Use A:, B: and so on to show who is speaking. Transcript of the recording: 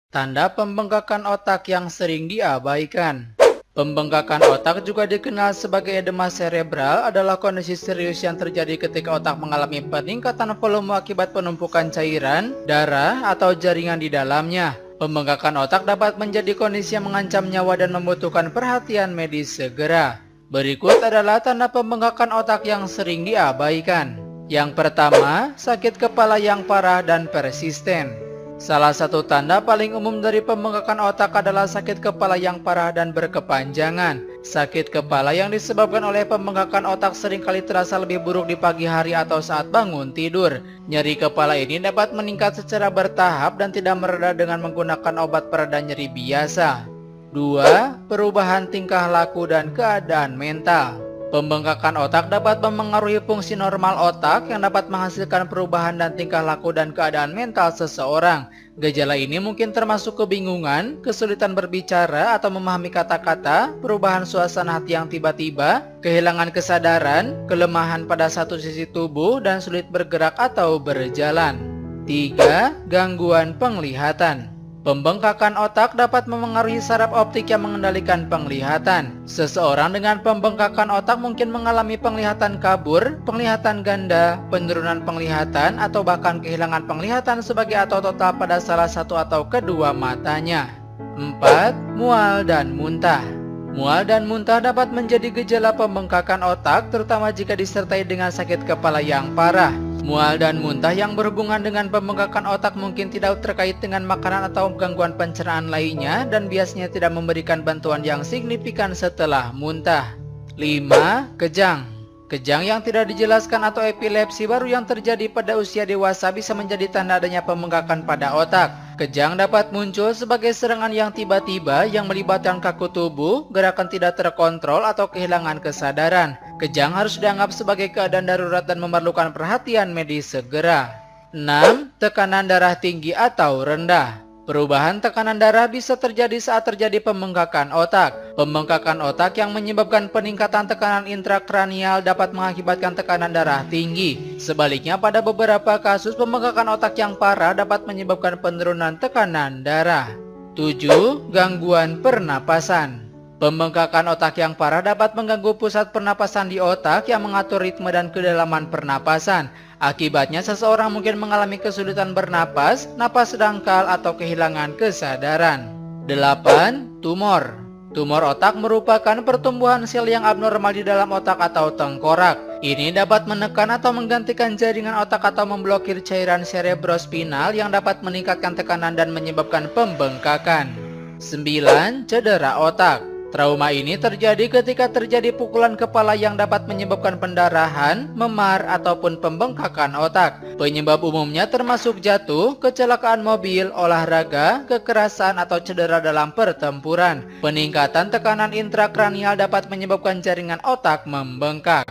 A: Tanda pembengkakan otak yang sering diabaikan. Pembengkakan otak juga dikenal sebagai edema serebral adalah kondisi serius yang terjadi ketika otak mengalami peningkatan volume akibat penumpukan cairan, darah, atau jaringan di dalamnya. Pembengkakan otak dapat menjadi kondisi yang mengancam nyawa dan membutuhkan perhatian medis segera. Berikut adalah tanda pembengkakan otak yang sering diabaikan. Yang pertama, sakit kepala yang parah dan persisten. Salah satu tanda paling umum dari pembengkakan otak adalah sakit kepala yang parah dan berkepanjangan. Sakit kepala yang disebabkan oleh pembengkakan otak seringkali terasa lebih buruk di pagi hari atau saat bangun tidur. Nyeri kepala ini dapat meningkat secara bertahap dan tidak mereda dengan menggunakan obat pereda nyeri biasa. 2. Perubahan tingkah laku dan keadaan mental. Pembengkakan otak dapat memengaruhi fungsi normal otak yang dapat menghasilkan perubahan dan tingkah laku dan keadaan mental seseorang. Gejala ini mungkin termasuk kebingungan, kesulitan berbicara atau memahami kata-kata, perubahan suasana hati yang tiba-tiba, kehilangan kesadaran, kelemahan pada satu sisi tubuh, dan sulit bergerak atau berjalan. 3. Gangguan penglihatan. Pembengkakan otak dapat memengaruhi saraf optik yang mengendalikan penglihatan. Seseorang dengan pembengkakan otak mungkin mengalami penglihatan kabur, penglihatan ganda, penurunan penglihatan, atau bahkan kehilangan penglihatan sebagai atau total pada salah satu atau kedua matanya. 4. Mual dan muntah. Mual dan muntah dapat menjadi gejala pembengkakan otak, terutama jika disertai dengan sakit kepala yang parah. Mual dan muntah yang berhubungan dengan pembengkakan otak mungkin tidak terkait dengan makanan atau gangguan pencernaan lainnya dan biasanya tidak memberikan bantuan yang signifikan setelah muntah. 5. Kejang. Kejang yang tidak dijelaskan atau epilepsi baru yang terjadi pada usia dewasa bisa menjadi tanda adanya pembengkakan pada otak. Kejang dapat muncul sebagai serangan yang tiba-tiba yang melibatkan kaku tubuh, gerakan tidak terkontrol atau kehilangan kesadaran. Kejang harus dianggap sebagai keadaan darurat dan memerlukan perhatian medis segera. 6. Tekanan darah tinggi atau rendah. Perubahan tekanan darah bisa terjadi saat terjadi pembengkakan otak. Pembengkakan otak yang menyebabkan peningkatan tekanan intrakranial dapat mengakibatkan tekanan darah tinggi. Sebaliknya, pada beberapa kasus pembengkakan otak yang parah dapat menyebabkan penurunan tekanan darah. 7. Gangguan pernapasan. Pembengkakan otak yang parah dapat mengganggu pusat pernapasan di otak yang mengatur ritme dan kedalaman pernapasan. Akibatnya seseorang mungkin mengalami kesulitan bernapas, napas dangkal atau kehilangan kesadaran. 8. Tumor. Tumor otak merupakan pertumbuhan sel yang abnormal di dalam otak atau tengkorak. Ini dapat menekan atau menggantikan jaringan otak atau memblokir cairan cerebrospinal yang dapat meningkatkan tekanan dan menyebabkan pembengkakan. 9. Cedera otak. Trauma ini terjadi ketika terjadi pukulan kepala yang dapat menyebabkan pendarahan, memar, ataupun pembengkakan otak. Penyebab umumnya termasuk jatuh, kecelakaan mobil, olahraga, kekerasan, atau cedera dalam pertempuran. Peningkatan tekanan intrakranial dapat menyebabkan jaringan otak membengkak.